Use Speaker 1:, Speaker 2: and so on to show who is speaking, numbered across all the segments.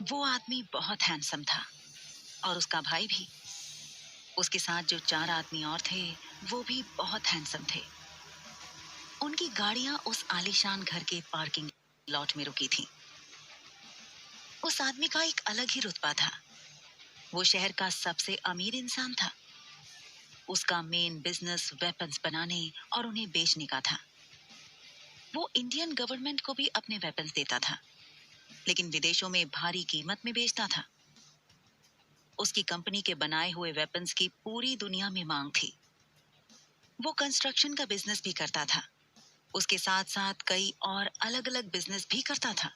Speaker 1: वो आदमी बहुत हैंडसम था और उसका भाई भी। उसके साथ जो 4 आदमी और थे, वो भी बहुत हैंडसम थे। उनकी गाड़ियां उस आलीशान घर के पार्किंग लॉट में रुकी थीं। उस आदमी का एक अलग ही रुतबा था। वो शहर का सबसे अमीर इंसान था। उसका मेन बिजनेस वेपन्स बनाने और उन्हें बेचने का था। वो इंडियन गवर्नमेंट को भी अपने वेपन्स देता था, लेकिन विदेशों में भारी कीमत में बेचता था। उसकी कंपनी के बनाए हुए वेपन्स की पूरी दुनिया में मांग थी। वो कंस्ट्रक्शन का बिजनेस भी करता था। उसके साथ साथ कई और अलग अलग बिजनेस भी करता था।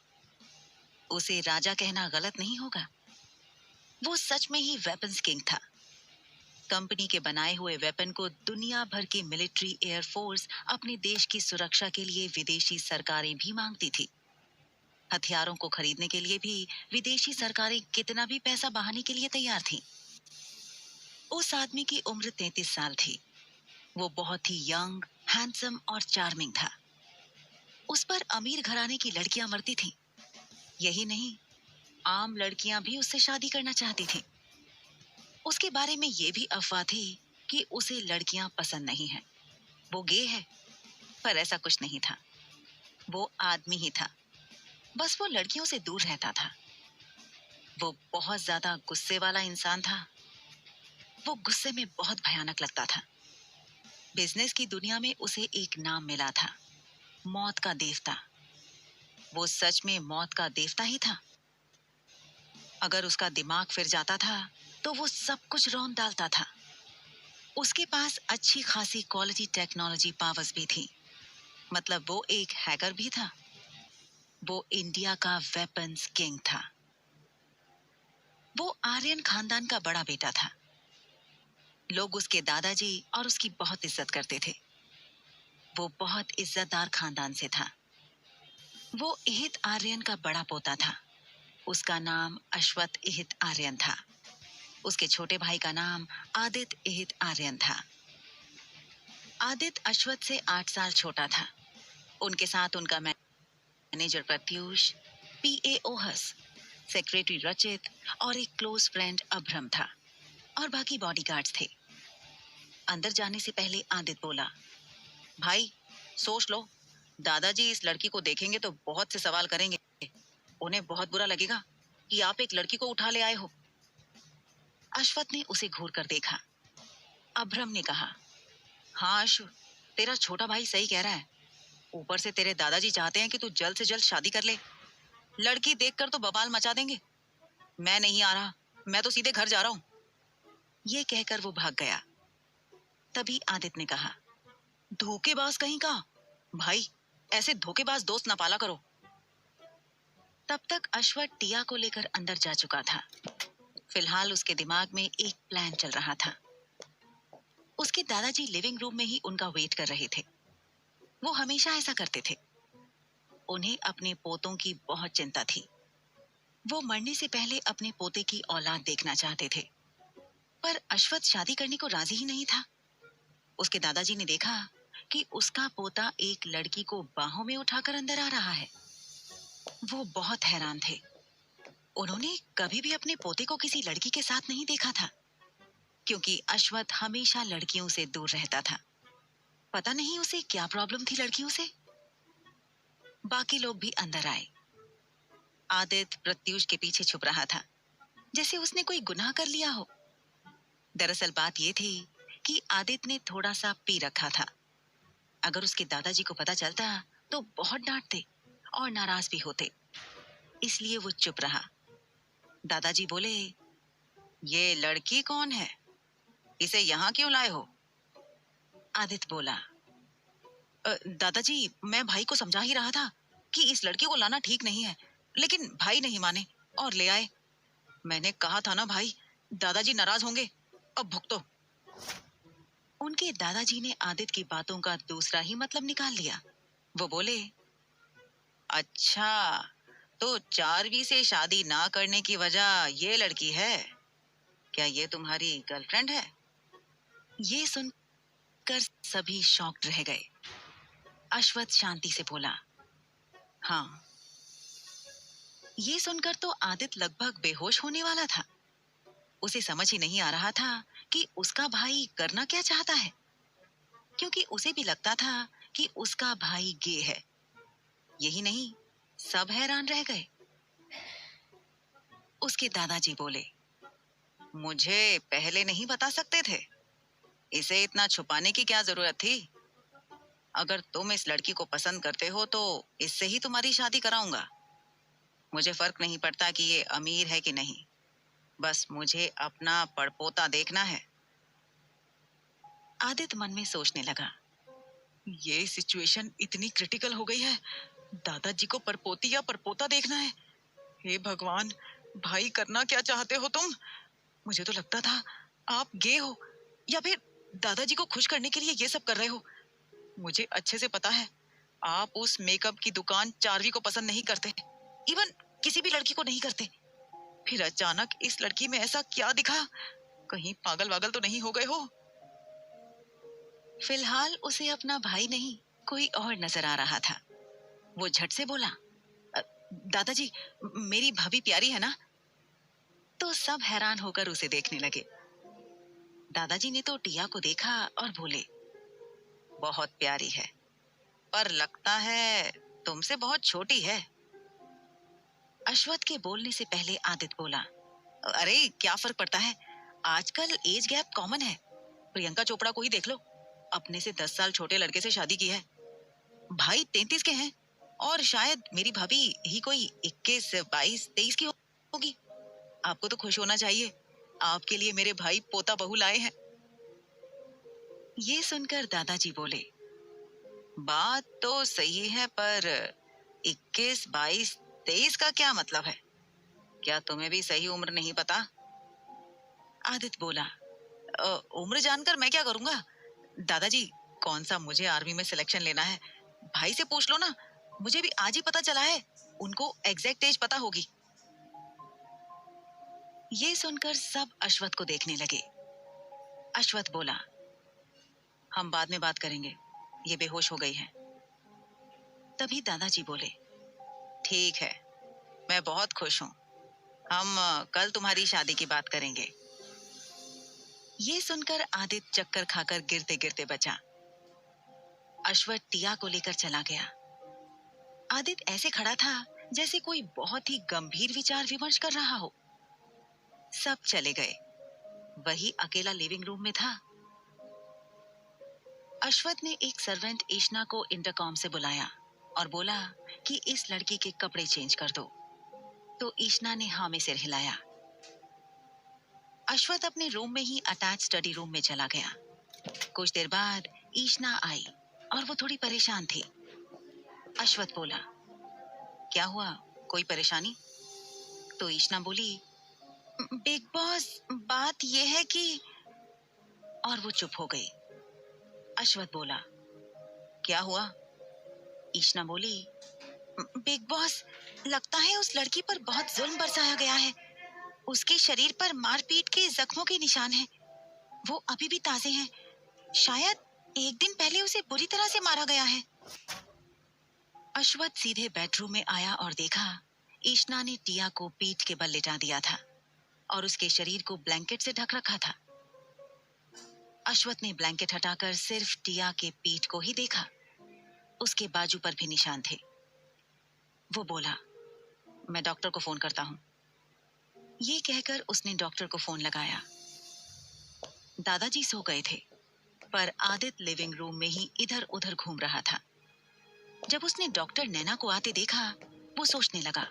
Speaker 1: उसे राजा कहना गलत नहीं होगा। वो सच में ही वेपन्स किंग था। कंपनी के बनाए हुए वेपन को दुनिया भर की मिलिट्री एयरफोर्स अपने देश की सुरक्षा के लिए विदेशी सरकारें भी मांगती थी। हथियारों को खरीदने के लिए भी विदेशी सरकारें कितना भी पैसा बहाने के लिए तैयार थीं। उस आदमी की उम्र 33 साल थी। वो बहुत ही यंग, हैंडसम और चार्मिंग था। उस पर अमीर घराने की लड़कियां मरती थीं। यही नहीं, आम लड़कियां भी उससे शादी करना चाहती थीं। उसके बारे में ये भी अफवाह थी कि उसे लड़कियां पसंद नहीं हैं। वो गे है, पर ऐसा कुछ नहीं था। वो आदमी ही था। बस वो लड़कियों से दूर रहता था। वो बहुत ज्यादा गुस्से वाला इंसान था। वो गुस्से में बहुत भयानक लगता था। बिजनेस की दुनिया में उसे एक नाम मिला था, मौत का देवता। वो सच में मौत का देवता ही था। अगर उसका दिमाग फिर जाता था तो वो सब कुछ रौंद डालता था। उसके पास अच्छी खासी क्वालिटी टेक्नोलॉजी पावर्स भी थी। मतलब वो एक हैकर भी था। वो इंडिया का वेपन्स किंग था। वो आर्यन खानदान का बड़ा बेटा था। लोग उसके दादाजी और उसकी बहुत इज्जत करते थे। वो बहुत इज्जतदार खानदान से था। वो इहित आर्यन का बड़ा पोता था। उसका नाम अश्वत इहित आर्यन था। उसके छोटे भाई का नाम आदित्य इहित आर्यन था। आदित्य अश्वत से 8 साल छोटा था। उनके साथ उनका मैनेजर प्रत्यूष, पीए ओहस, सेक्रेटरी रचित और एक क्लोज फ्रेंड अभ्रम था, और बाकी बॉडीगार्ड्स थे। अंदर जाने से पहले आदित्य बोला, भाई सोच लो, दादाजी इस लड़की को देखेंगे तो बहुत से सवाल करेंगे। उन्हें बहुत बुरा लगेगा कि आप एक लड़की को उठा ले आए हो। अश्वत ने उसे घूर कर देखा। अभ्रम ने कहा, हाँ अश्व, तेरा छोटा भाई सही कह रहा है। ऊपर से तेरे दादाजी चाहते हैं कि तू जल्द से जल्द शादी कर ले। लड़की देखकर तो बवाल मचा देंगे। मैं नहीं आ रहा, मैं तो सीधे घर जा रहा हूँ। ये कहकर वो भाग गया। तभी आदित्य ने कहा, धोखेबाज कहीं का। भाई, ऐसे धोखेबाज दोस्त ना पाला करो। तब तक अश्वत टिया को लेकर अंदर जा चुका था। फिलहाल उसके दिमाग में एक प्लान चल रहा था। उसके दादाजी लिविंग रूम में ही उनका वेट कर रहे थे। वो हमेशा ऐसा करते थे। उन्हें अपने पोतों की बहुत चिंता थी। वो मरने से पहले अपने पोते की औलाद देखना चाहते थे। पर अश्वत शादी करने को राजी ही नहीं था। उसके दादाजी ने देखा कि उसका पोता एक लड़की को बाहों में उठाकर अंदर आ रहा है। वो बहुत हैरान थे। उन्होंने कभी भी अपने पोते को किसी लड़की के साथ नहीं देखा था, क्योंकि अश्वत हमेशा लड़कियों से दूर रहता था। पता नहीं उसे क्या प्रॉब्लम थी लड़कियों से। बाकी लोग भी अंदर आए। आदित्य प्रत्यूष के पीछे छुप रहा था, जैसे उसने कोई गुनाह कर लिया हो। दरअसल बात यह थी कि आदित्य ने थोड़ा सा पी रखा था। अगर उसके दादाजी को पता चलता तो बहुत डांटते और नाराज भी होते। इसलिए वो चुप रहा। दादाजी बोले, ये लड़की कौन है? इसे यहाँ क्यों लाए हो? आदित्य बोला, दादाजी, मैं भाई को समझा ही रहा था कि इस लड़की को लाना ठीक नहीं है, लेकिन भाई नहीं माने और ले आए। मैंने कहा था ना भाई, दादाजी नाराज होंगे। अब भुगतो। उनके दादाजी ने आदित्य की बातों का दूसरा ही मतलब निकाल लिया। वो बोले, अच्छा, तो 4वीं से शादी ना करने की वजह ये लड़की है? क्या ये तुम्हारी गर्लफ्रेंड है? ये सुनकर सभी शॉक्ड रह गए। अश्वत शांति से बोला, हाँ। ये सुनकर तो आदित्य लगभग बेहोश होने वाला था। उसे समझ ही नहीं आ रहा था कि उसका भाई करना क्या चाहता है, क्योंकि उसे भी लगता था कि उसका भाई गे है। यही नहीं, सब हैरान रह गए। उसके दादाजी बोले, मुझे पहले नहीं बता सकते थे? इसे इतना छुपाने की क्या जरूरत थी? अगर तुम इस लड़की को पसंद करते हो तो इससे ही तुम्हारी शादी कराऊंगा। मुझे फर्क नहीं पड़ता कि ये अमीर है कि नहीं, बस मुझे अपना पड़पोता देखना है। आदित्य मन में सोचने लगा, ये सिचुएशन इतनी क्रिटिकल हो गई है, दादाजी को परपोती या परपोता देखना है। हे भगवान, भाई करना क्या चाहते हो तुम? मुझे तो लगता था आप गे हो, या फिर दादाजी को खुश करने के लिए ये सब कर रहे हो। मुझे अच्छे से पता है आप उस मेकअप की दुकान चार्वी को पसंद नहीं करते, इवन किसी भी लड़की को नहीं करते। फिर अचानक इस लड़की में ऐसा क्या दिखा? कहीं पागल वागल तो नहीं हो गए हो? फिलहाल उसे अपना भाई नहीं, कोई और नजर आ रहा था। वो झट से बोला, "अ, दादाजी, मेरी भाभी प्यारी है ना?" तो सब हैरान होकर उसे देखने लगे। दादाजी ने तो टिया को देखा और बोले, बहुत प्यारी है, पर लगता है तुमसे बहुत छोटी है। अश्वथ के बोलने से पहले आदित्य बोला, अरे क्या फर्क पड़ता है, आजकल एज गैप कॉमन है। प्रियंका चोपड़ा को ही देख लो, अपने से 10 साल छोटे लड़के से शादी की है। भाई 33 के हैं, और शायद मेरी भाभी ही कोई 21, 22, 23 की होगी। आपको तो खुश होना चाहिए, आपके लिए मेरे भाई पोता बहू लाए हैं। ये सुनकर दादाजी बोले, बात तो सही है, पर 21, 22, 23 का क्या मतलब है? क्या तुम्हें भी सही उम्र नहीं पता? आदित्य बोला, उम्र जानकर मैं क्या करूंगा? दादाजी, कौन सा मुझे आर्मी में सिलेक्शन लेना है? भाई से पूछ लो ना, मुझे भी आज ही पता चला है, उनको एग्जैक्ट एज पता होगी। ये सुनकर सब अश्वथ को देखने लगे। अश्वथ बोला, हम बाद में बात करेंगे, ये बेहोश हो गई है। तभी दादाजी बोले, ठीक है, मैं बहुत खुश हूँ, हम कल तुम्हारी शादी की बात करेंगे। ये सुनकर आदित्य चक्कर खाकर गिरते गिरते बचा। अश्वथ टिया को लेकर चला गया। आदित्य ऐसे खड़ा था जैसे कोई बहुत ही गंभीर विचार विमर्श कर रहा हो। सब चले गए, वही अकेला लिविंग रूम में था। अश्वथ ने एक सर्वेंट ईशना को इंटरकॉम से बुलाया और बोला कि इस लड़की के कपड़े चेंज कर दो। तो ईशना ने हाँ में सिर हिलाया। अश्वथ अपने रूम में ही अटैच स्टडी रूम में चला गया। कुछ देर बाद ईशना आई और वो थोड़ी परेशान थी। अश्वथ बोला, क्या हुआ, कोई परेशानी? तो ईशना बोली, बिग बॉस, बात ये है कि, और वो चुप हो गई। अश्वथ बोला, क्या हुआ? ईशना बोली, बिग बॉस, लगता है उस लड़की पर बहुत जुल्म बरसाया गया है। उसके शरीर पर मारपीट के जख्मों के निशान हैं। वो अभी भी ताजे हैं। शायद एक दिन पहले उसे बुरी तरह से मारा गया है। अश्वथ सीधे बेडरूम में आया और देखा ईशना ने टिया को पीठ के बल लिटा दिया था और उसके शरीर को ब्लैंकेट से ढक रखा था। अश्वथ ने ब्लैंकेट हटाकर सिर्फ टिया के पीठ को ही देखा। उसके बाजू पर भी निशान थे। वो बोला, मैं डॉक्टर को फोन करता हूँ। ये कहकर उसने डॉक्टर को फोन लगाया। दादाजी सो गए थे, पर आदित्य लिविंग रूम में ही इधर उधर घूम रहा था। जब उसने डॉक्टर नैना को आते देखा, वो सोचने लगा,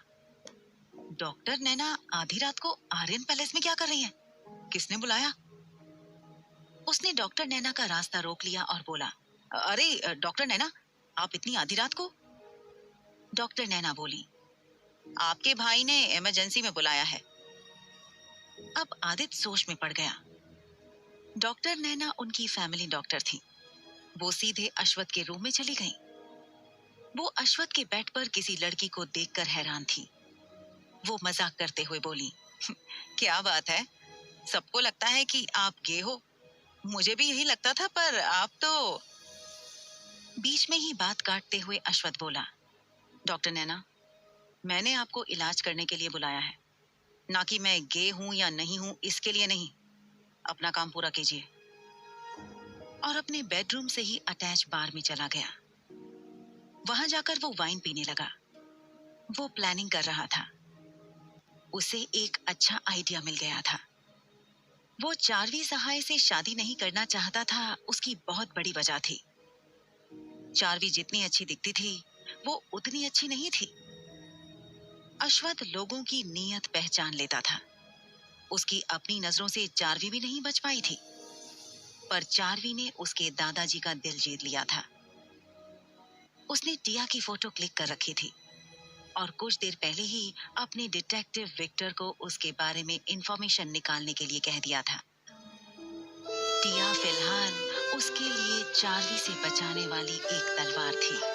Speaker 1: डॉक्टर नैना आधी रात को आर्यन पैलेस में क्या कर रही है? किसने बुलाया? उसने डॉक्टर नैना का रास्ता रोक लिया और बोला, अरे डॉक्टर नैना, आप इतनी आधी रात को? डॉक्टर नैना बोली, आपके भाई ने इमरजेंसी में बुलाया है। अब आदित्य सोच में पड़ गया। डॉक्टर नैना उनकी फैमिली डॉक्टर थी। वो सीधे अश्वथ के रूम में चली गई। वो अश्वथ के बेड पर किसी लड़की को देखकर हैरान थी। वो मजाक करते हुए बोली, क्या बात है, सबको लगता है कि आप गे हो। मुझे भी यही लगता था, पर आप तो। बीच में ही बात काटते हुए अश्वथ बोला, डॉक्टर नैना, मैंने आपको इलाज करने के लिए बुलाया है, ना कि मैं गे हूं या नहीं हूं इसके लिए नहीं। अपना काम पूरा कीजिए। और अपने बेडरूम से ही अटैच बार में चला गया। वहां जाकर वो वाइन पीने लगा। वो प्लानिंग कर रहा था। उसे एक अच्छा आइडिया मिल गया था। वो चारवी सहाय से शादी नहीं करना चाहता था, उसकी बहुत बड़ी वजह थी। चारवी जितनी अच्छी दिखती थी, वो उतनी अच्छी नहीं थी। अश्वथ लोगों की नीयत पहचान लेता था। उसकी अपनी नजरों से चारवी भी नहीं बच पाई थी, पर चारवी ने उसके दादाजी का दिल जीत लिया था। उसने टिया की फोटो क्लिक कर रखी थी और कुछ देर पहले ही अपने डिटेक्टिव विक्टर को उसके बारे में इंफॉर्मेशन निकालने के लिए कह दिया था। टिया फिलहाल उसके लिए चार्ली से बचाने वाली एक तलवार थी।